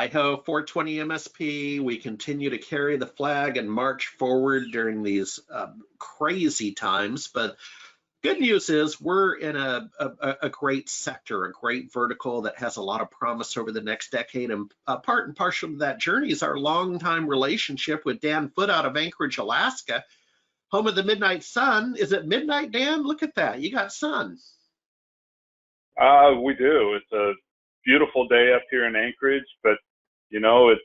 Hi-ho, 420 MSP. We continue to carry the flag and march forward during these crazy times. But good news is we're in a great sector, a great vertical that has a lot of promise over the next decade. And part and parcel of that journey is our longtime relationship with Dan Foote out of Anchorage, Alaska, home of the midnight sun. Is it midnight, Dan? Look at that. You got sun. We do. It's a beautiful day up here in Anchorage, but you know, it's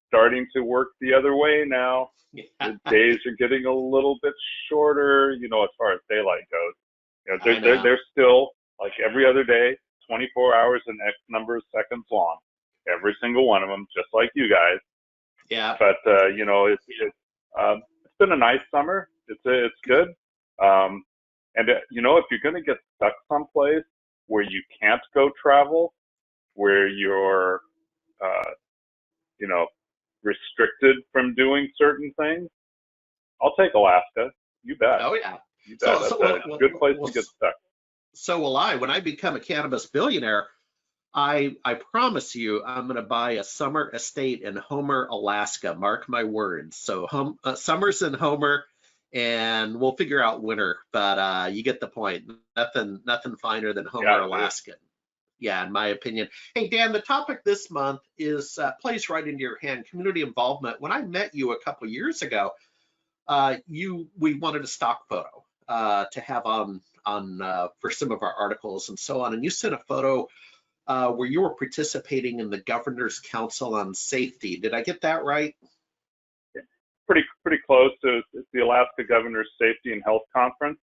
starting to work the other way now. Yeah. The days are getting a little bit shorter, you know, as far as daylight goes. You know, they're still like every other day, 24 hours and X number of seconds long, every single one of them, just like you guys. Yeah. But you know, it's been a nice summer. It's good. And you know, if you're going to get stuck someplace where you can't go travel, where you're you know, restricted from doing certain things, I'll take Alaska. You bet. Oh yeah. You bet. That's a good place to get stuck. So will I. When I become a cannabis billionaire, I promise you I'm going to buy a summer estate in Homer, Alaska. Mark my words. So summers in Homer, and we'll figure out winter. But you get the point. Nothing finer than Homer, Alaska. Yeah, in my opinion. Hey, Dan, the topic this month is plays right into your hand, community involvement. When I met you a couple of years ago, we wanted a stock photo to have on for some of our articles and so on. And you sent a photo where you were participating in the Governor's Council on Safety. Did I get that right? Yeah, pretty close to the Alaska Governor's Safety and Health Conference.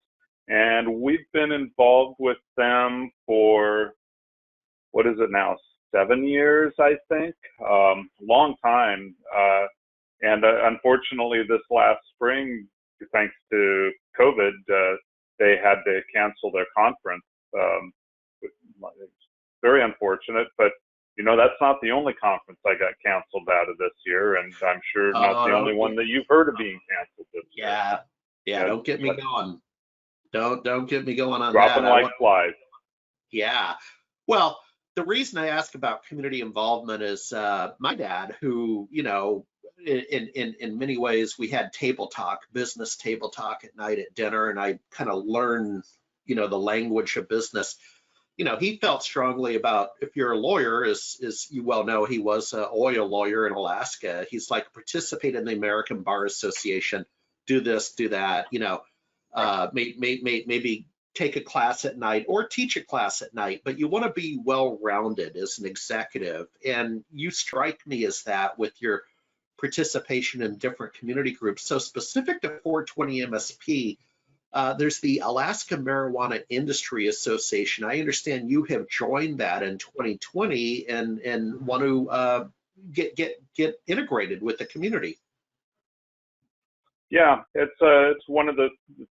And we've been involved with them for, what is it now, 7 years, I think, long time. And unfortunately, this last spring, thanks to COVID, they had to cancel their conference. Very unfortunate, but you know, that's not the only conference I got canceled out of this year, and I'm sure not the only one that you've heard of being canceled this year. Yeah, don't get me going. Don't get me going on dropping that. Like flies. Yeah. Well, the reason I ask about community involvement is my dad, who, you know, in many ways, we had table talk, business table talk at night at dinner, and I kind of learned, you know, the language of business. You know, he felt strongly about, if you're a lawyer, as you well know, he was an oil lawyer in Alaska. He's like, participate in the American Bar Association, do this, do that, you know, maybe take a class at night or teach a class at night, but you want to be well-rounded as an executive. And you strike me as that with your participation in different community groups. So specific to 420 MSP, there's the Alaska Marijuana Industry Association. I understand you have joined that in 2020 and want to get integrated with the community. Yeah, it's one of the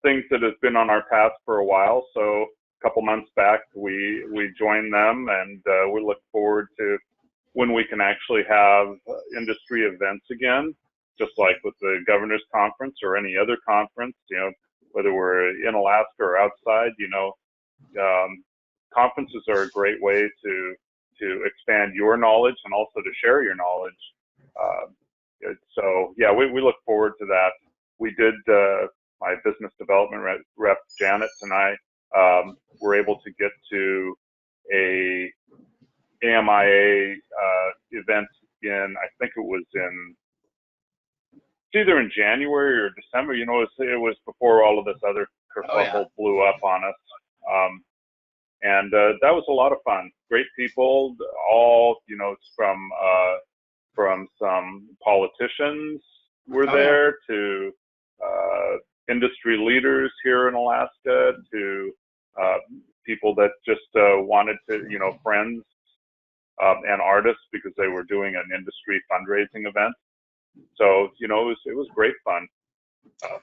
things that has been on our path for a while. So a couple months back, we joined them, and we look forward to when we can actually have industry events again, just like with the Governor's Conference or any other conference, you know, whether we're in Alaska or outside, you know, conferences are a great way to expand your knowledge and also to share your knowledge. So yeah, we look forward to that. We did, my business development rep, Janet, and I were able to get to a AMIA event in, I think it was it's either in January or December. You know, it was before all of this other kerfuffle blew up on us. And that was a lot of fun. Great people, all, you know, from some politicians were there to industry leaders here in Alaska to people that just wanted to, you know, friends and artists, because they were doing an industry fundraising event. So, you know, it was great fun.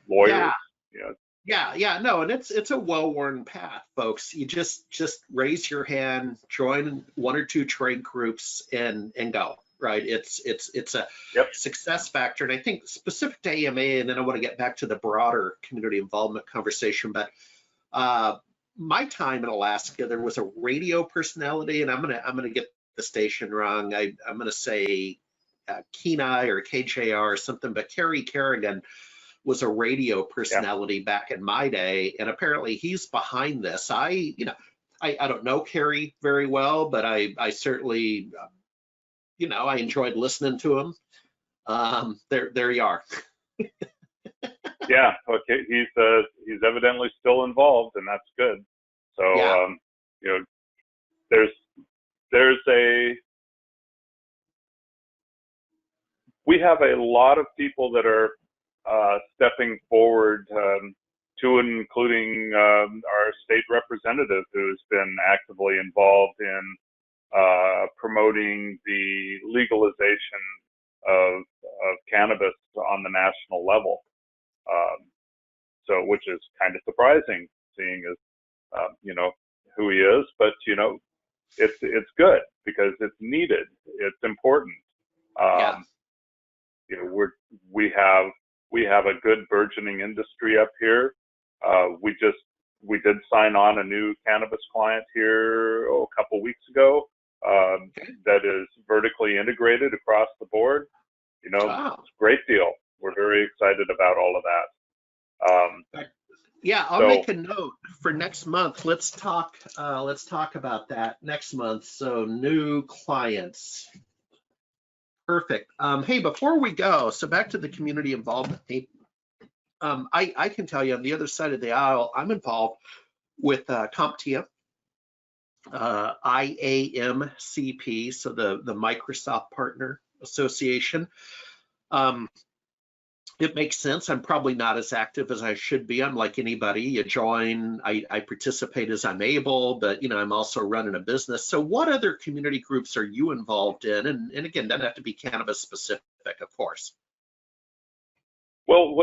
Lawyers, you know. Yeah, no, and it's a well-worn path, folks. You just raise your hand, join one or two trade groups, and go. Right, it's a success factor, and I think specific to AMA, and then I want to get back to the broader community involvement conversation. But my time in Alaska, there was a radio personality, and I'm gonna get the station wrong. I'm gonna say Kenai or KJR or something, but Kerry Kerrigan was a radio personality back in my day, and apparently he's behind this. I don't know Kerry very well, but I certainly, I enjoyed listening to him. There you are. Yeah, okay. He's evidently still involved, and that's good. So Yeah. We have a lot of people that are stepping forward, to and including our state representative, who's been actively involved in promoting the legalization of cannabis on the national level. So, which is kind of surprising, seeing as who he is, but it's good because it's needed. It's important. Yeah. We have a good burgeoning industry up here. We did sign on a new cannabis client here a couple weeks ago, that is vertically integrated across the board. Wow. It's a great deal. We're very excited about all of that. Yeah, I'll make a note for next month. Let's talk about that next month. So new clients. Perfect. Hey, before we go, so back to the community involvement. I can tell you on the other side of the aisle, I'm involved with CompTIA, IAMCP, so the Microsoft Partner Association. It makes sense. I'm probably not as active as I should be. I'm like anybody. You join, I participate as I'm able, but I'm also running a business. So what other community groups are you involved in? And again, doesn't have to be cannabis specific, of course. Well,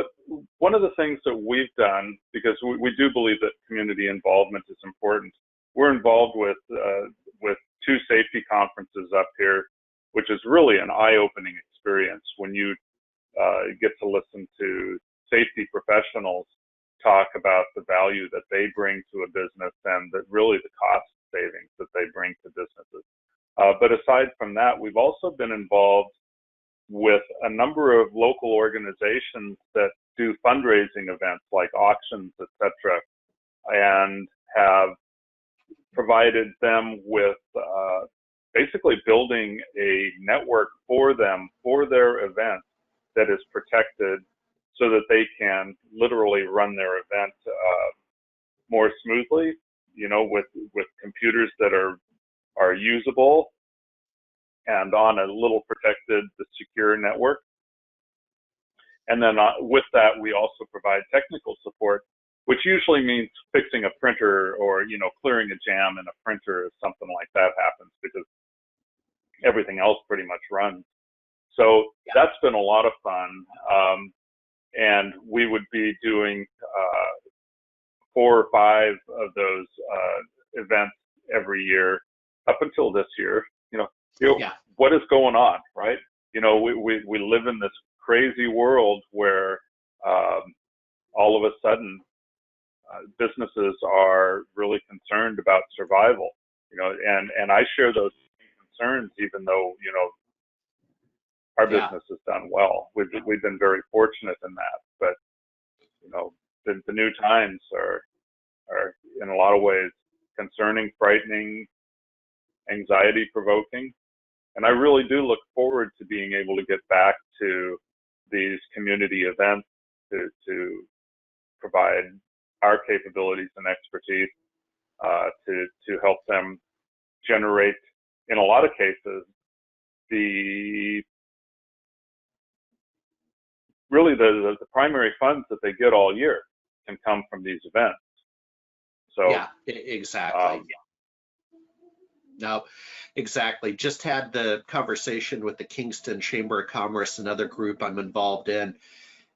one of the things that we've done, because we do believe that community involvement is important, we're involved with 2 safety conferences up here, which is really an eye-opening experience when you get to listen to safety professionals talk about the value that they bring to a business and that really the cost savings that they bring to businesses. But aside from that, we've also been involved with a number of local organizations that do fundraising events like auctions, etc., and have provided them with basically building a network for them for their events that is protected so that they can literally run their event more smoothly, with computers that are usable and on a little protected, secure network. And then with that, we also provide technical support, which usually means fixing a printer or, clearing a jam in a printer if something like that happens, because everything else pretty much runs. So that's been a lot of fun. And we would be doing 4 or 5 of those events every year up until this year. What is going on, right? We live in this crazy world where all of a sudden businesses are really concerned about survival, and I share those concerns, even though, our business has done well. We've been very fortunate in that, but the new times are in a lot of ways concerning, frightening, anxiety provoking. And I really do look forward to being able to get back to these community events to provide our capabilities and expertise to help them generate, in a lot of cases, the primary funds that they get all year can come from these events. So yeah, exactly. No, exactly. Just had the conversation with the Kingston Chamber of Commerce, another group I'm involved in,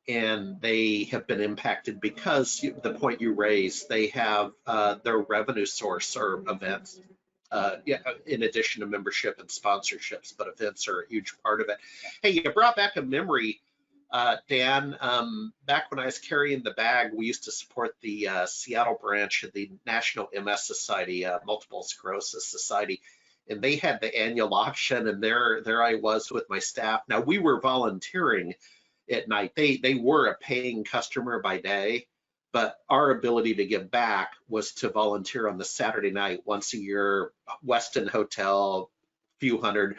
and they have been impacted because the point you raised, they have their revenue source or events. In addition to membership and sponsorships, but events are a huge part of it. Hey, you brought back a memory, Dan. Back when I was carrying the bag, we used to support the Seattle branch of the National MS Society, Multiple Sclerosis Society. and they had the annual auction, and there I was with my staff. Now we were volunteering at night. They were a paying customer by day, but our ability to give back was to volunteer on the Saturday night once a year, Westin Hotel, few hundred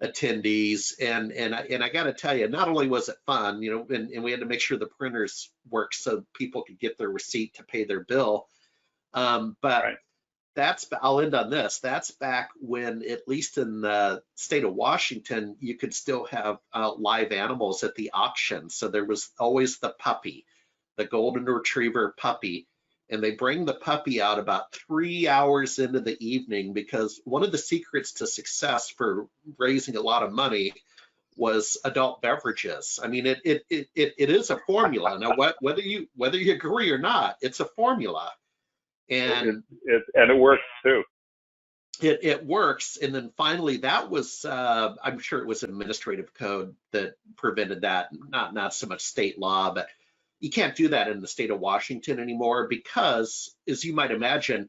attendees, and I got to tell you, not only was it fun, you know, and we had to make sure the printers worked so people could get their receipt to pay their bill, but Right. I'll end on this. That's back when, at least in the state of Washington, you could still have live animals at the auction. So there was always the puppy, the golden retriever puppy. And they bring the puppy out about 3 hours into the evening, because one of the secrets to success for raising a lot of money was adult beverages. I mean, it is a formula. Now, whether you agree or not, it's a formula. And and it works too. it works. And then finally, that was, I'm sure it was administrative code that prevented that, not so much state law, but you can't do that in the state of Washington anymore because, as you might imagine,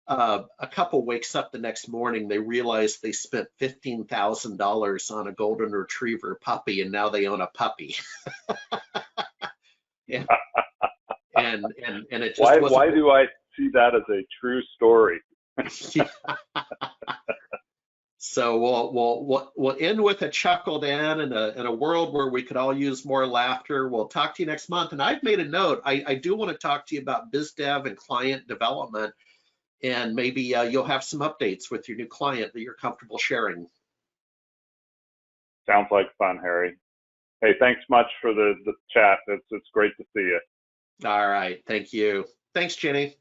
a couple wakes up the next morning, they realize they spent $15,000 on a golden retriever puppy, and now they own a puppy. and, and it just wasn't. Why do I see that as a true story? So we'll end with a chuckle, Dan, in a world where we could all use more laughter. We'll talk to you next month. And I've made a note. I do want to talk to you about biz dev and client development, and maybe you'll have some updates with your new client that you're comfortable sharing. Sounds like fun, Harry. Hey, thanks much for the chat. It's great to see you. All right. Thank you. Thanks, Jenny.